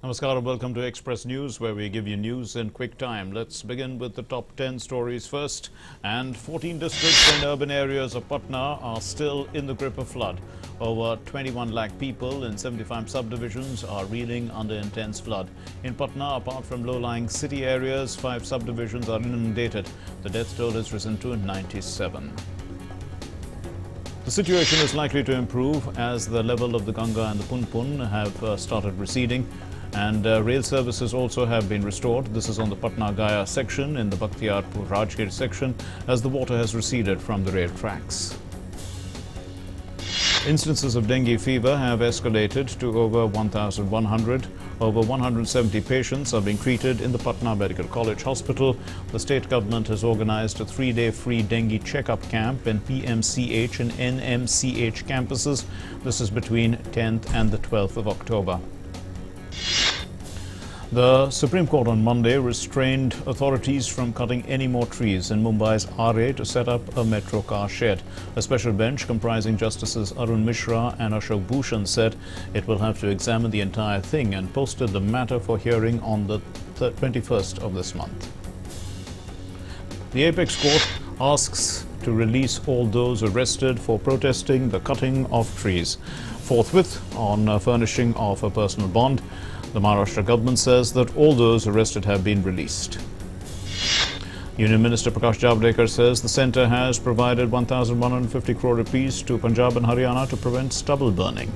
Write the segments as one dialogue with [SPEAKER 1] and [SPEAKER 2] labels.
[SPEAKER 1] Namaskar, welcome to Express News, where we give you news in quick time. Let's begin with the top 10 stories first. And 14 districts and urban areas of Patna are still in the grip of flood. Over 21 lakh people in 75 subdivisions are reeling under intense flood. In Patna, apart from low-lying city areas, 5 subdivisions are inundated. The death toll has risen to 97. The situation is likely to improve as the level of the Ganga and the Punpun have started receding, and rail services also have been restored. This is on the Patna-Gaya section in the Bakhtiarpur-Rajgir section as the water has receded from the rail tracks. Instances of dengue fever have escalated to over 1,100. Over 170 patients are being treated in the Patna Medical College Hospital. The state government has organized a 3-day free dengue checkup camp in PMCH and NMCH campuses. This is between 10th and the 12th of October. The Supreme Court on Monday restrained authorities from cutting any more trees in Mumbai's RA to set up a metro car shed. A special bench comprising Justices Arun Mishra and Ashok Bhushan said it will have to examine the entire thing and posted the matter for hearing on the 21st of this month. The Apex Court asks to release all those arrested for protesting the cutting of trees forthwith on furnishing of a personal bond. The Maharashtra government says that all those arrested have been released. Union Minister Prakash Javadekar says the centre has provided 1,150 crore rupees to Punjab and Haryana to prevent stubble burning.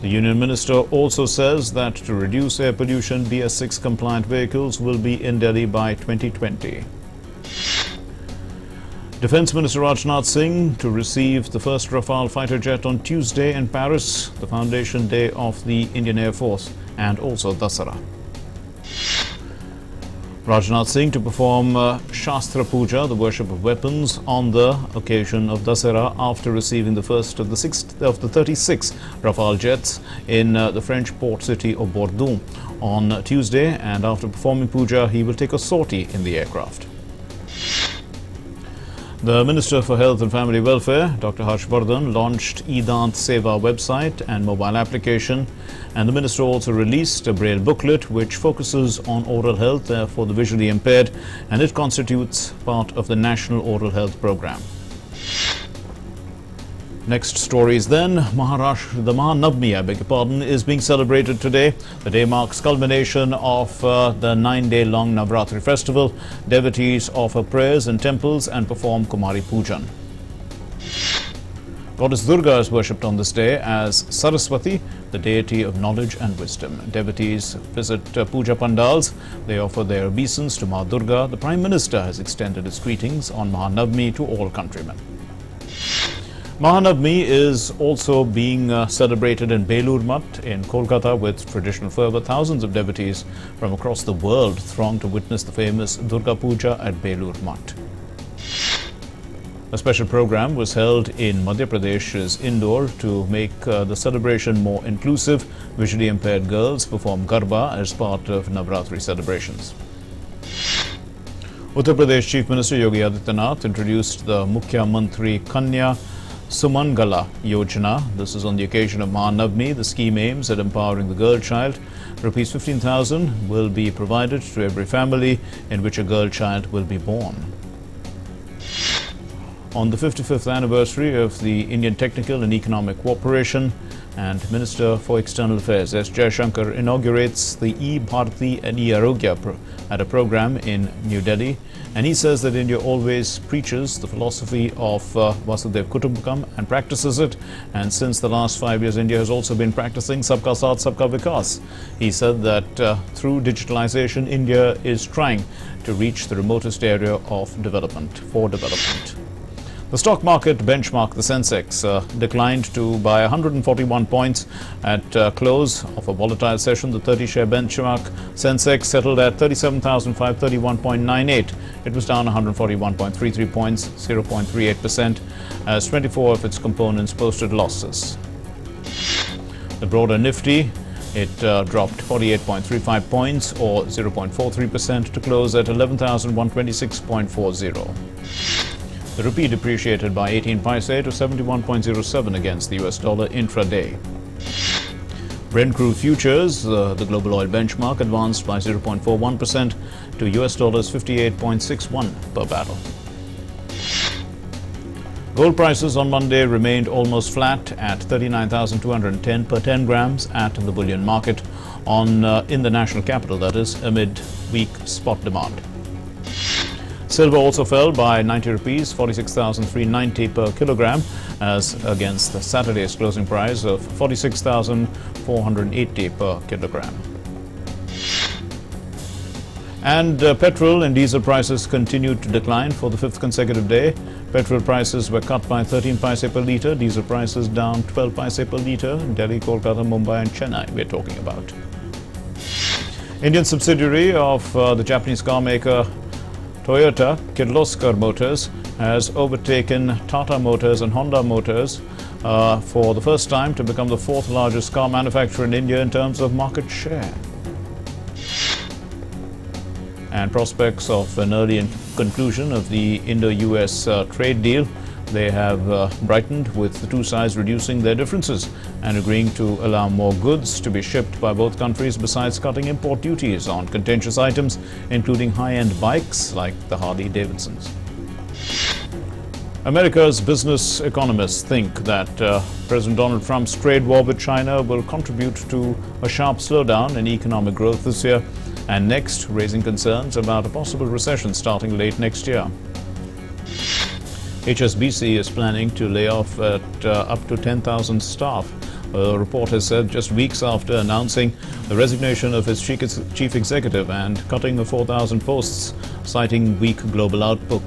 [SPEAKER 1] The Union Minister also says that to reduce air pollution, BS6 compliant vehicles will be in Delhi by 2020. Defence Minister Rajnath Singh to receive the first Rafale fighter jet on Tuesday in Paris, the foundation day of the Indian Air Force, and also Dasara. Rajnath Singh to perform Shastra Puja, the worship of weapons, on the occasion of Dasara after receiving the first of the 36 Rafale jets in the French port city of Bordeaux on Tuesday, and after performing Puja, he will take a sortie in the aircraft. The Minister for Health and Family Welfare, Dr. Harsh Vardhan, launched eDant Seva website and mobile application, and the Minister also released a Braille booklet which focuses on oral health for the visually impaired, and it constitutes part of the National Oral Health Programme. Next stories then. The Mahanavami, is being celebrated today. The day marks culmination of the 9-day-long Navratri festival. Devotees offer prayers in temples and perform Kumari Pujan. Goddess Durga is worshipped on this day as Saraswati, the deity of knowledge and wisdom. Devotees visit puja pandals. They offer their obeisance to Ma Durga. The Prime Minister has extended his greetings on Mahanavami to all countrymen. Mahanavami is also being celebrated in Belur Math in Kolkata with traditional fervour. Thousands of devotees from across the world throng to witness the famous Durga Puja at Belur Math. A special program was held in Madhya Pradesh's Indore to make the celebration more inclusive. Visually impaired girls perform Garba as part of Navratri celebrations. Uttar Pradesh Chief Minister Yogi Adityanath introduced the Mukhya Mantri Kanya Sumangala Yojana. This is on the occasion of Mahanavami. The scheme aims at empowering the girl child. Rupees 15,000 will be provided to every family in which a girl child will be born. On the 55th anniversary of the Indian Technical and Economic Cooperation, and Minister for External Affairs S. Jaishankar inaugurates the E-Bharati and E-Arogya at a program in New Delhi. And he says that India always preaches the philosophy of Vasudhaiv Kutumbakam and practices it. And since the last 5 years, India has also been practicing Sabka Saath, Sabka Vikas. He said that through digitalization, India is trying to reach the remotest area of development for development. The stock market benchmark, the Sensex, declined by 141 points at close of a volatile session. The 30-share benchmark Sensex settled at 37,531.98. It was down 141.33 points, 0.38%, as 24 of its components posted losses. The broader Nifty, it dropped 48.35 points or 0.43% to close at 11,126.40. The rupee depreciated by 18 paise to 71.07 against the US dollar intraday. Brent crude futures, the global oil benchmark, advanced by 0.41% to US dollars 58.61 per barrel. Gold prices on Monday remained almost flat at 39,210 per 10 grams at the bullion market in the national capital, that is, amid weak spot demand. Silver also fell by 90 rupees, 46,390 per kilogram, as against the Saturday's closing price of 46,480 per kilogram. And petrol and diesel prices continued to decline for the fifth consecutive day. Petrol prices were cut by 13 paise per litre, diesel prices down 12 paise per litre. Delhi, Kolkata, Mumbai and Chennai we're talking about. Indian subsidiary of the Japanese car maker Toyota, Kirloskar Motors, has overtaken Tata Motors and Honda Motors for the first time to become the fourth largest car manufacturer in India in terms of market share. And prospects of an early conclusion of the Indo-US trade deal, they have brightened, with the two sides reducing their differences and agreeing to allow more goods to be shipped by both countries, besides cutting import duties on contentious items, including high-end bikes like the Harley-Davidsons. America's business economists think that President Donald Trump's trade war with China will contribute to a sharp slowdown in economic growth this year and next, raising concerns about a possible recession starting late next year. HSBC is planning to lay off up to 10,000 staff. A report has said just weeks after announcing the resignation of its chief executive and cutting of 4,000 posts, citing weak global output.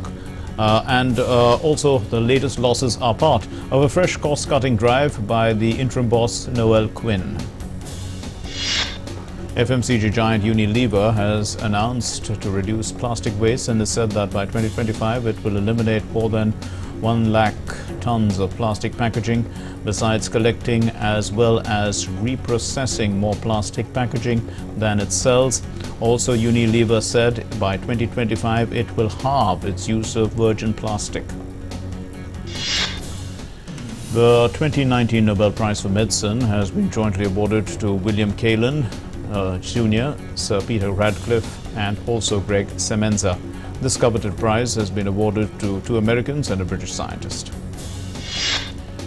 [SPEAKER 1] Also, the latest losses are part of a fresh cost-cutting drive by the interim boss, Noel Quinn. FMCG giant Unilever has announced to reduce plastic waste and has said that by 2025 it will eliminate more than 1 lakh tons of plastic packaging, besides collecting as well as reprocessing more plastic packaging than it sells. Also, Unilever said by 2025 it will halve its use of virgin plastic. The 2019 Nobel Prize for Medicine has been jointly awarded to William Kaelin Jr., Sir Peter Radcliffe and also Greg Semenza. This coveted prize has been awarded to two Americans and a British scientist.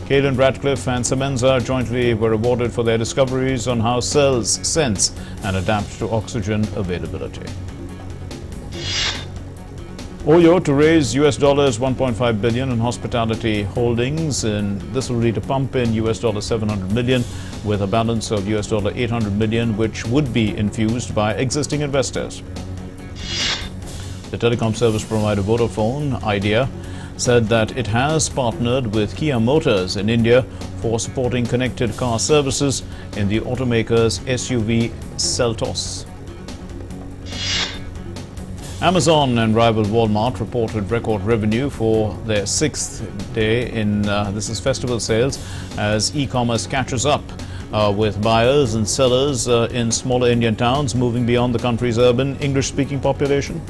[SPEAKER 1] Kaelin, Radcliffe and Semenza jointly were awarded for their discoveries on how cells sense and adapt to oxygen availability. Oyo to raise US dollars 1.5 billion in hospitality holdings, and this will lead to pump in US dollar 700 million with a balance of US dollar 800 million, which would be infused by existing investors. The telecom service provider Vodafone Idea said that it has partnered with Kia Motors in India for supporting connected car services in the automaker's SUV Seltos. Amazon and rival Walmart reported record revenue for their sixth day in this is festival sales, as e-commerce catches up with buyers and sellers in smaller Indian towns moving beyond the country's urban English-speaking population.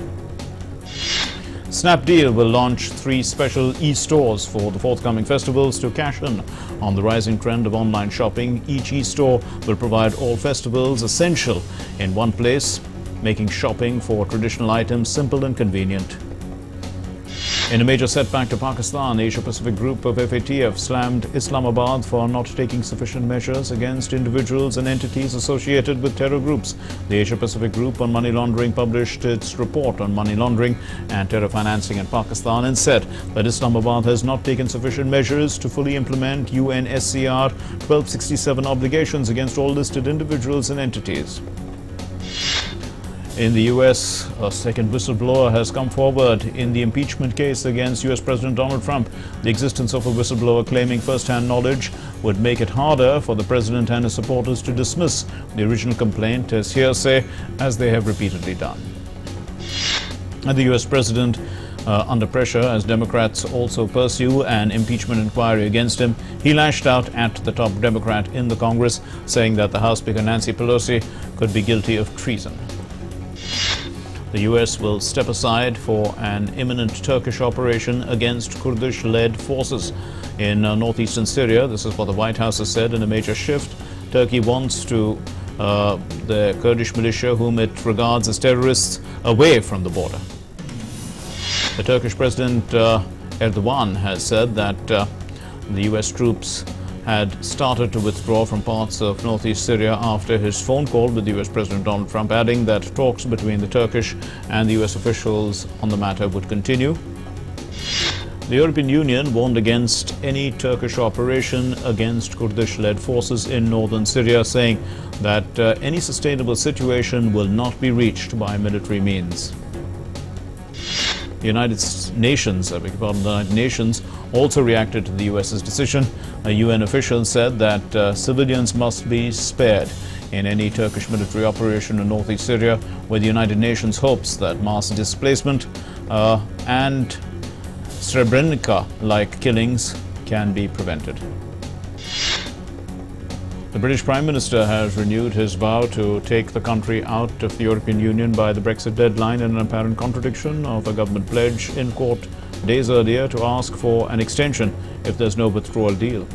[SPEAKER 1] Snapdeal will launch 3 special e-stores for the forthcoming festivals to cash in on the rising trend of online shopping. Each e-store will provide all festivals essential in one place, making shopping for traditional items simple and convenient. In a major setback to Pakistan, Asia-Pacific Group of FATF slammed Islamabad for not taking sufficient measures against individuals and entities associated with terror groups. The Asia-Pacific Group on Money Laundering published its report on money laundering and terror financing in Pakistan and said that Islamabad has not taken sufficient measures to fully implement UNSCR 1267 obligations against all listed individuals and entities. In the U.S., a second whistleblower has come forward in the impeachment case against U.S. President Donald Trump. The existence of a whistleblower claiming first-hand knowledge would make it harder for the president and his supporters to dismiss the original complaint as hearsay, as they have repeatedly done. And the U.S. president under pressure as Democrats also pursue an impeachment inquiry against him. He lashed out at the top Democrat in the Congress, saying that the House Speaker Nancy Pelosi could be guilty of treason. The U.S. will step aside for an imminent Turkish operation against Kurdish-led forces in northeastern Syria. This is what the White House has said in a major shift Turkey wants to the Kurdish militia, whom it regards as terrorists, away from the border. The Turkish President Erdogan has said that the US troops had started to withdraw from parts of northeast Syria after his phone call with US President Donald Trump, adding that talks between the Turkish and the US officials on the matter would continue. The European Union warned against any Turkish operation against Kurdish-led forces in northern Syria, saying that any sustainable situation will not be reached by military means. The United Nations also reacted to the US's decision. A UN official said that civilians must be spared in any Turkish military operation in northeast Syria, where the United Nations hopes that mass displacement and Srebrenica-like killings can be prevented. The British Prime Minister has renewed his vow to take the country out of the European Union by the Brexit deadline, in an apparent contradiction of a government pledge in court days earlier to ask for an extension if there's no withdrawal deal.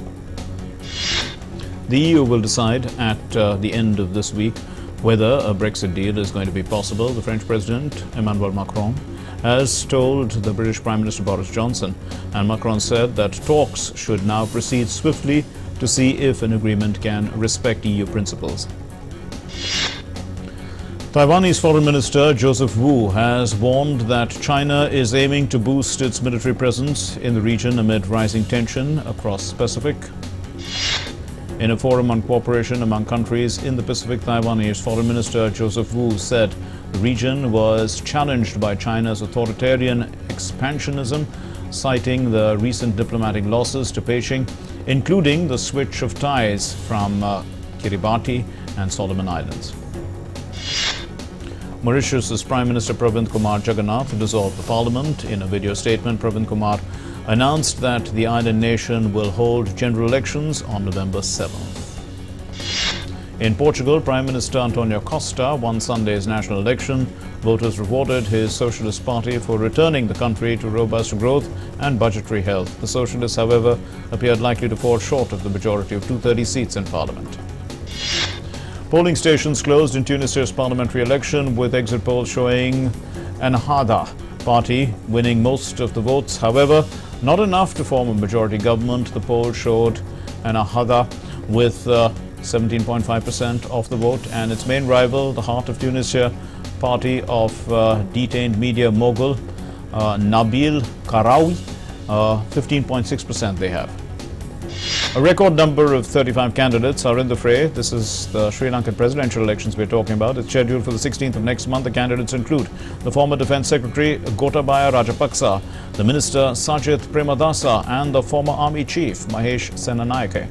[SPEAKER 1] The EU will decide at the end of this week whether a Brexit deal is going to be possible. The French President Emmanuel Macron has told the British Prime Minister Boris Johnson, and Macron said that talks should now proceed swiftly to see if an agreement can respect EU principles. Taiwanese Foreign Minister Joseph Wu has warned that China is aiming to boost its military presence in the region amid rising tension across the Pacific. In a forum on cooperation among countries in the Pacific, Taiwanese Foreign Minister Joseph Wu said the region was challenged by China's authoritarian expansionism, citing the recent diplomatic losses to Beijing, including the switch of ties from Kiribati and Solomon Islands. Mauritius's Prime Minister Pravind Kumar Jagannath dissolved the parliament. In a video statement, Pravind Kumar announced that the island nation will hold general elections on November 7th. In Portugal, Prime Minister António Costa won Sunday's national election. Voters rewarded his Socialist Party for returning the country to robust growth and budgetary health. The Socialists, however, appeared likely to fall short of the majority of 230 seats in parliament. Polling stations closed in Tunisia's parliamentary election, with exit polls showing Ennahda party winning most of the votes. However, not enough to form a majority government. The poll showed Ennahda with 17.5% of the vote, and its main rival, the Heart of Tunisia party of detained media mogul Nabil Karoui, 15.6% they have. A record number of 35 candidates are in the fray. This is the Sri Lankan presidential elections we're talking about. It's scheduled for the 16th of next month. The candidates include the former Defence Secretary Gotabaya Rajapaksa, the Minister Sajith Premadasa, and the former Army Chief Mahesh Senanayake.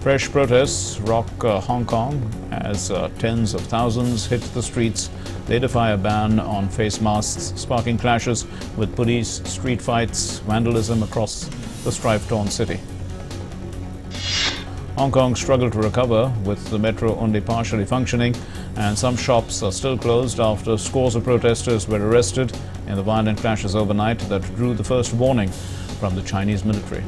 [SPEAKER 1] Fresh protests rock Hong Kong as tens of thousands hit the streets. They defy a ban on face masks, sparking clashes with police, street fights, vandalism across the strife-torn city. Hong Kong struggled to recover, with the metro only partially functioning, and some shops are still closed after scores of protesters were arrested in the violent clashes overnight that drew the first warning from the Chinese military.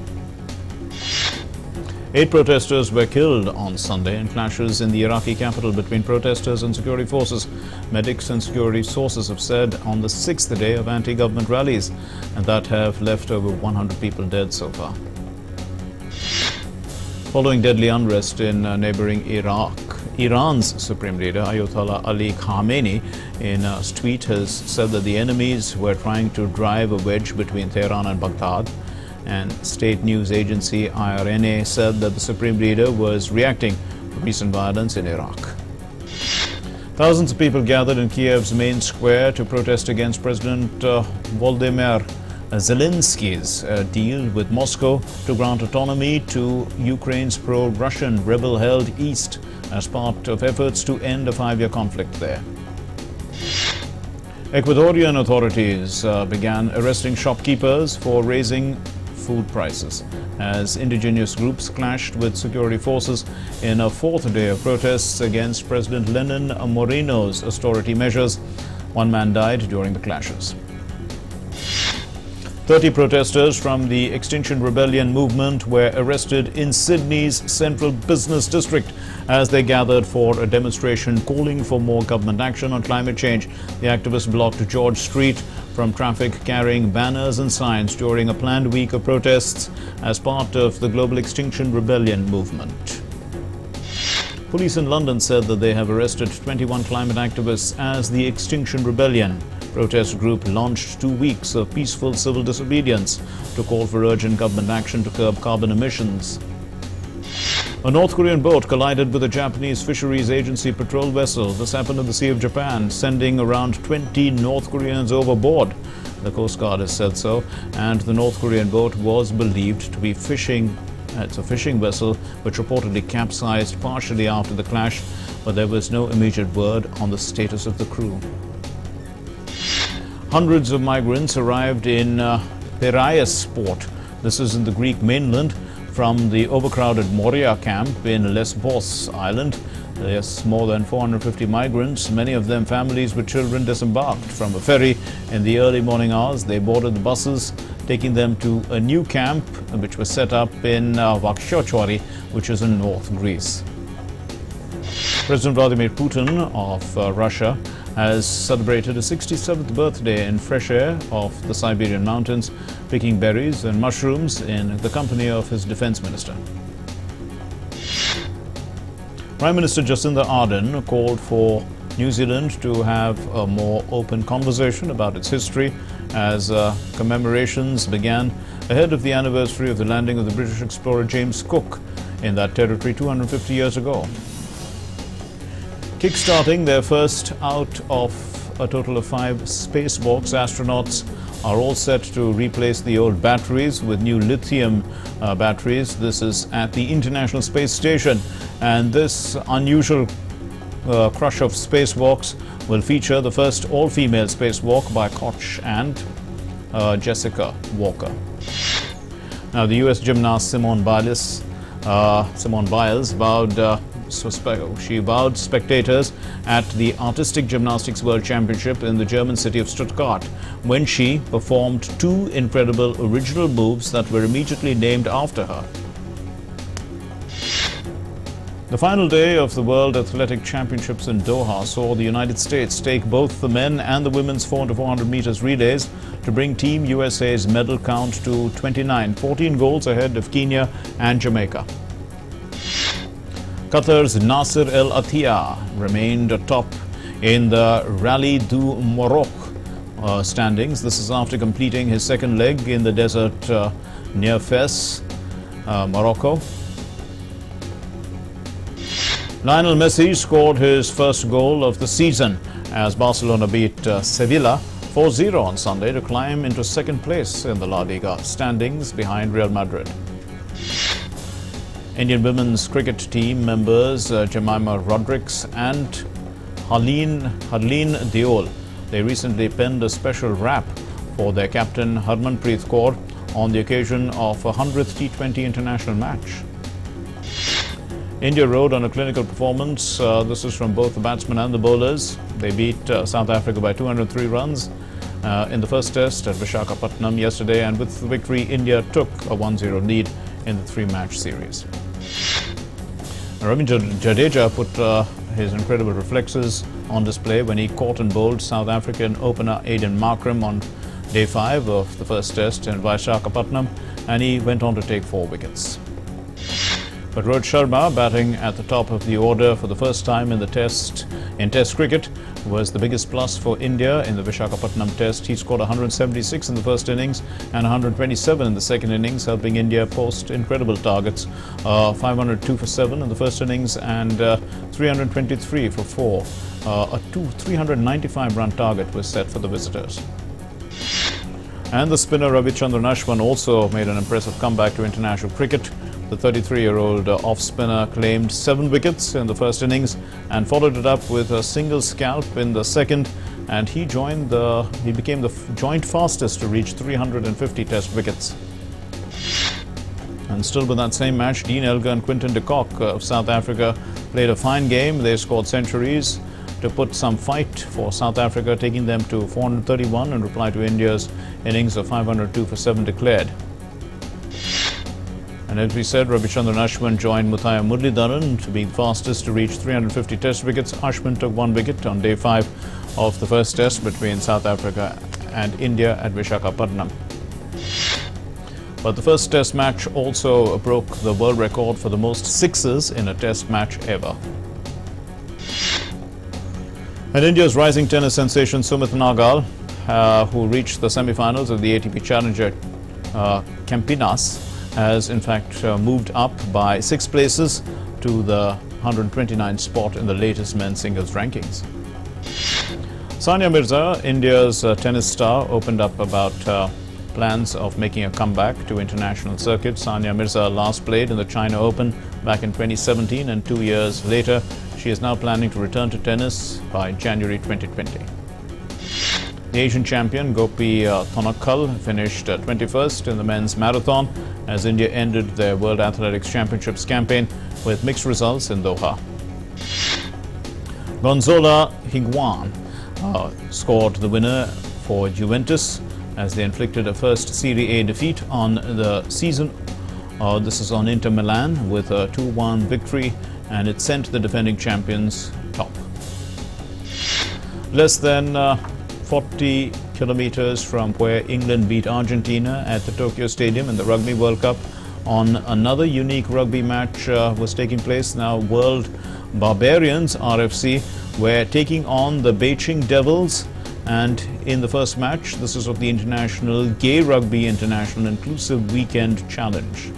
[SPEAKER 1] 8 protesters were killed on Sunday in clashes in the Iraqi capital between protesters and security forces. Medics and security sources have said on the 6th day of anti-government rallies, and that have left over 100 people dead so far. Following deadly unrest in neighboring Iraq, Iran's Supreme Leader Ayatollah Ali Khamenei in a tweet has said that the enemies were trying to drive a wedge between Tehran and Baghdad. And state news agency IRNA said that the Supreme Leader was reacting to recent violence in Iraq. Thousands of people gathered in Kiev's main square to protest against President Volodymyr Zelensky's deal with Moscow to grant autonomy to Ukraine's pro-Russian rebel-held East as part of efforts to end a 5-year conflict there. Ecuadorian authorities began arresting shopkeepers for raising food prices as indigenous groups clashed with security forces in a 4th day of protests against President Lenin Moreno's austerity measures. 1 man died during the clashes. 30 protesters from the Extinction Rebellion movement were arrested in Sydney's Central Business District as they gathered for a demonstration calling for more government action on climate change. The activists blocked George Street from traffic, carrying banners and signs during a planned week of protests as part of the Global Extinction Rebellion movement. Police in London said that they have arrested 21 climate activists as the Extinction Rebellion protest group launched 2 weeks of peaceful civil disobedience to call for urgent government action to curb carbon emissions. A North Korean boat collided with a Japanese fisheries agency patrol vessel. This happened in the Sea of Japan, sending around 20 North Koreans overboard. The Coast Guard has said so, and the North Korean boat was believed to be fishing. It's a fishing vessel which reportedly capsized partially after the clash, but there was no immediate word on the status of the crew. Hundreds of migrants arrived in Piraeus port. This is in the Greek mainland from the overcrowded Moria camp in Lesbos Island. Yes, more than 450 migrants, many of them families with children, disembarked from a ferry in the early morning hours. They boarded the buses, taking them to a new camp which was set up in Vakhshochori, which is in North Greece. President Vladimir Putin of Russia has celebrated his 67th birthday in fresh air of the Siberian mountains, picking berries and mushrooms in the company of his defense minister. Prime Minister Jacinda Ardern called for New Zealand to have a more open conversation about its history as commemorations began ahead of the anniversary of the landing of the British explorer James Cook in that territory 250 years ago. Kickstarting their first out of a total of 5 spacewalks, astronauts are all set to replace the old batteries with new lithium batteries. This is at the International Space Station, and this unusual crush of spacewalks will feature the first all-female spacewalk by Koch and Jessica Walker. Now, the U.S. gymnast Simone Biles vowed spectators at the Artistic Gymnastics World Championship in the German city of Stuttgart when she performed 2 incredible original moves that were immediately named after her. The final day of the World Athletic Championships in Doha saw the United States take both the men and the women's 4x400 meters relays to bring Team USA's medal count to 29, 14 goals ahead of Kenya and Jamaica. Qatar's Nasser El Attiyah remained atop in the Rallye du Maroc standings. This is after completing his second leg in the desert near Fez, Morocco. Lionel Messi scored his first goal of the season as Barcelona beat Sevilla 4-0 on Sunday to climb into second place in the La Liga standings behind Real Madrid. Indian women's cricket team members Jemimah Rodrigues and Harleen Deol, they recently penned a special rap for their captain Harmanpreet Kaur on the occasion of a 100th T20 international match. India rode on a clinical performance. This is from both the batsmen and the bowlers. They beat South Africa by 203 runs in the first test at Visakhapatnam yesterday, and with the victory, India took a 1-0 lead in the 3-match series. Ravindra Jadeja put his incredible reflexes on display when he caught and bowled South African opener Aiden Markram on day 5 of the first test in Visakhapatnam, and he went on to take 4 wickets. But Rohit Sharma, batting at the top of the order for the first time in Test cricket, was the biggest plus for India in the Visakhapatnam Test. He scored 176 in the first innings and 127 in the second innings, helping India post incredible targets. 502 for 7 in the first innings and 323 for 4. A 395-run target was set for the visitors. And the spinner Ravichandran Ashwin also made an impressive comeback to international cricket. The 33-year-old off-spinner claimed 7 wickets in the first innings and followed it up with a single scalp in the second, and he became the joint fastest to reach 350 test wickets. And still with that same match, Dean Elgar and Quinton de Kock of South Africa played a fine game. They scored centuries. to put some fight for South Africa, taking them to 431 in reply to India's innings of 502 for 7 declared. And as we said, Ravichandran Ashwin joined Muthaiya Muralidharan to be fastest to reach 350 test wickets. Ashwin took 1 wicket on day 5 of the first test between South Africa and India at Visakhapatnam. But the first test match also broke the world record for the most sixes in a test match ever. And India's rising tennis sensation Sumit Nagal, who reached the semi-finals of the ATP Challenger Campinas, has in fact moved up by 6 places to the 129th spot in the latest men's singles rankings. Sania Mirza, India's tennis star, opened up about plans of making a comeback to international circuit. Sania Mirza last played in the China Open back in 2017, and 2 years later she is now planning to return to tennis by January 2020. The Asian champion Gopi Thonakkal finished 21st in the men's marathon as India ended their World Athletics Championships campaign with mixed results in Doha. Gonzalo Higuain scored the winner for Juventus as they inflicted a first Serie A defeat on the season. This is on Inter Milan with a 2-1 victory, and it sent the defending champions top. Less than 40 kilometers from where England beat Argentina at the Tokyo Stadium in the Rugby World Cup, on another unique rugby match was taking place. Now World Barbarians RFC were taking on the Beijing Devils, and in the first match, this is of the International Gay Rugby International Inclusive Weekend Challenge.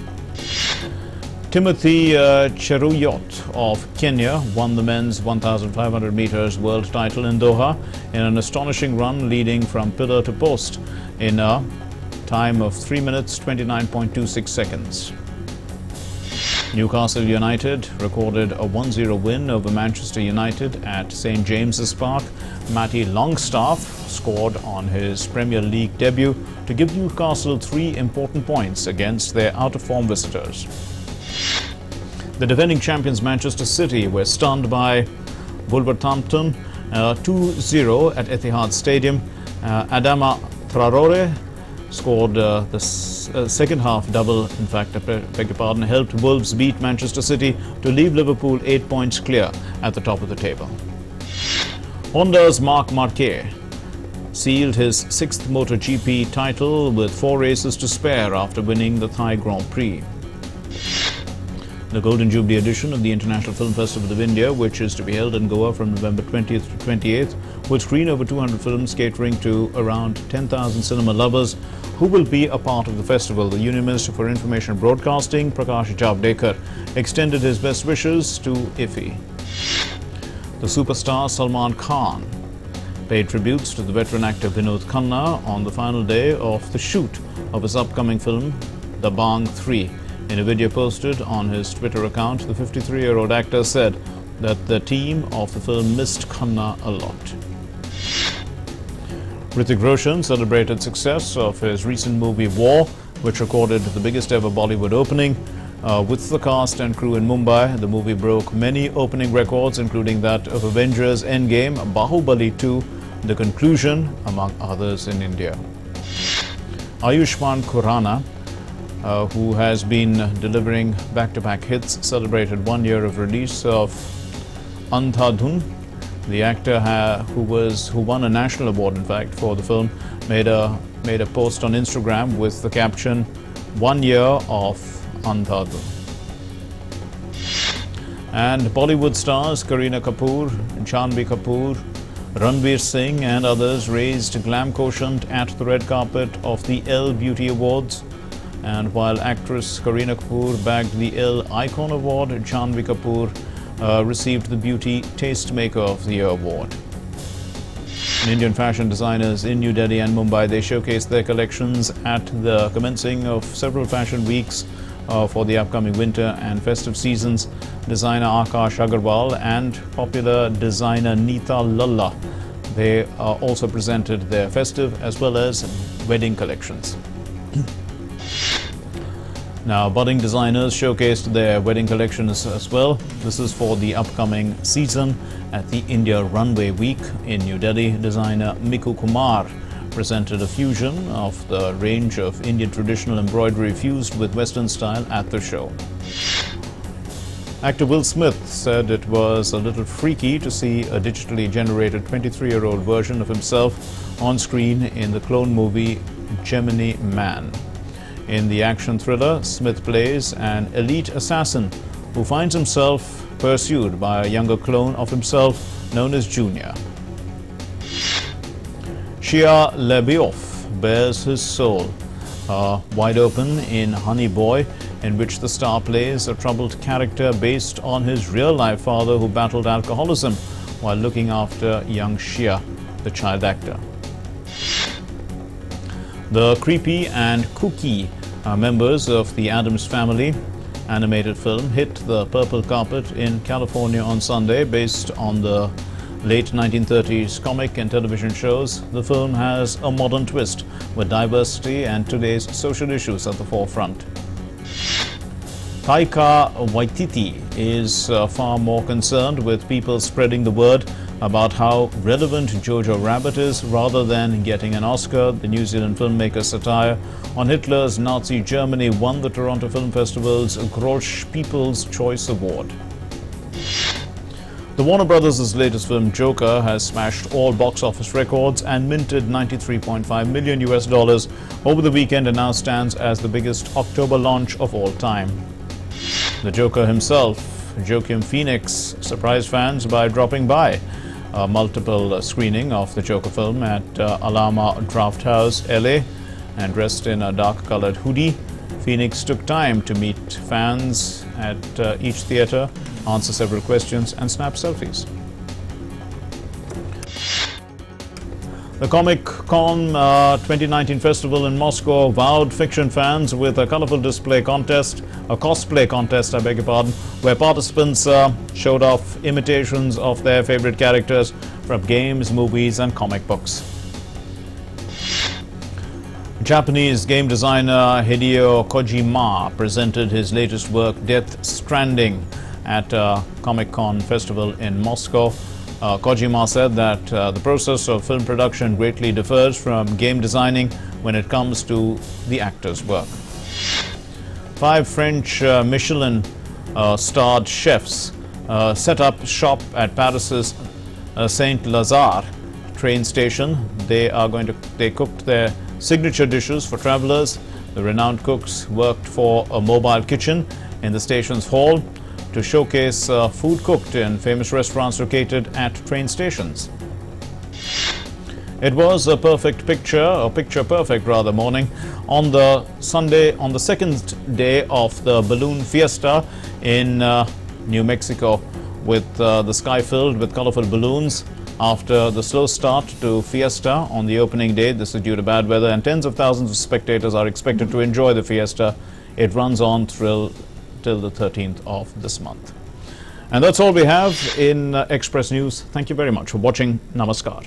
[SPEAKER 1] Timothy Cheruiyot of Kenya won the men's 1,500 meters world title in Doha in an astonishing run, leading from pillar to post in a time of 3 minutes 29.26 seconds. Newcastle United recorded a 1-0 win over Manchester United at St James's Park. Matty Longstaff scored on his Premier League debut to give Newcastle 3 important points against their out-of-form visitors. The defending champions Manchester City were stunned by Wolverhampton 2-0 at Etihad Stadium. Adama Traore scored the second half double, in fact, I beg your pardon, helped Wolves beat Manchester City to leave Liverpool 8 points clear at the top of the table. Honda's Marc Marquez sealed his 6th MotoGP title with 4 races to spare after winning the Thai Grand Prix. The Golden Jubilee edition of the International Film Festival of India, which is to be held in Goa from November 20th to 28th, will screen over 200 films catering to around 10,000 cinema lovers who will be a part of the festival. The Union Minister for Information and Broadcasting, Prakash Javadekar, extended his best wishes to IFFI. The superstar Salman Khan paid tributes to the veteran actor Vinod Khanna on the final day of the shoot of his upcoming film, Dabangg 3. In a video posted on his Twitter account, the 53-year-old actor said that the team of the film missed Khanna a lot. Hrithik Roshan celebrated success of his recent movie War, which recorded the biggest ever Bollywood opening. With the cast and crew in Mumbai, the movie broke many opening records, including that of Avengers Endgame, Bahubali 2, The Conclusion, among others in India. Ayushmann Khurrana, who has been delivering back-to-back hits, celebrated 1 year of release of Andhadhun. The actor who won a national award, in fact, for the film, made a post on Instagram with the caption, "1 year of Andhadhun." And Bollywood stars Kareena Kapoor, Janhvi Kapoor, Ranveer Singh and others raised glam quotient at the red carpet of the Elle Beauty Awards. And while actress Kareena Kapoor bagged the Elle Icon Award, Janhvi Kapoor received the Beauty Tastemaker of the Year award. Indian fashion designers in New Delhi and Mumbai, they showcased their collections at the commencing of several fashion weeks for the upcoming winter and festive seasons. Designer Akash Agarwal and popular designer Neeta Lalla, they also presented their festive as well as wedding collections. Now, budding designers showcased their wedding collections as well. This is for the upcoming season at the India Runway Week in New Delhi. Designer Miku Kumar presented a fusion of the range of Indian traditional embroidery fused with Western style at the show. Actor Will Smith said it was a little freaky to see a digitally generated 23-year-old version of himself on screen in the clone movie Gemini Man. In the action thriller, Smith plays an elite assassin who finds himself pursued by a younger clone of himself known as Junior. Shia LaBeouf bears his soul, wide open in Honey Boy, in which the star plays a troubled character based on his real-life father who battled alcoholism while looking after young Shia, the child actor. The creepy and kooky members of the Addams Family animated film hit the purple carpet in California on Sunday. Based on the late 1930s comic and television shows, the film has a modern twist with diversity and today's social issues at the forefront. Taika Waititi is far more concerned with people spreading the word about how relevant Jojo Rabbit is rather than getting an Oscar. The New Zealand filmmaker's satire on Hitler's Nazi Germany won the Toronto Film Festival's Grosch People's Choice Award. The Warner Brothers' latest film Joker has smashed all box office records and minted $93.5 million over the weekend and now stands as the biggest October launch of all time. The Joker himself, Joaquin Phoenix, surprised fans by dropping by a multiple screening of the Joker film at Alhambra Drafthouse, LA, and dressed in a dark-colored hoodie. Phoenix took time to meet fans at each theater, answer several questions, and snap selfies. The Comic Con 2019 festival in Moscow wowed fiction fans with a colorful cosplay contest, where participants showed off imitations of their favorite characters from games, movies, and comic books. Japanese game designer Hideo Kojima presented his latest work, Death Stranding, at a Comic Con festival in Moscow. Kojima said that the process of film production greatly differs from game designing when it comes to the actor's work. 5 French Michelin-starred chefs set up shop at Paris's Saint-Lazare train station. They cooked their signature dishes for travelers. The renowned cooks worked for a mobile kitchen in the station's hall to showcase food cooked in famous restaurants located at train stations. It was a picture-perfect morning on the Sunday, on the second day of the Balloon Fiesta in New Mexico, with the sky filled with colorful balloons. After the slow start to Fiesta on the opening day, this is due to bad weather, and tens of thousands of spectators are expected to enjoy the Fiesta. It runs on till the 13th of this month. And that's all we have in Express News. Thank you very much for watching. Namaskar.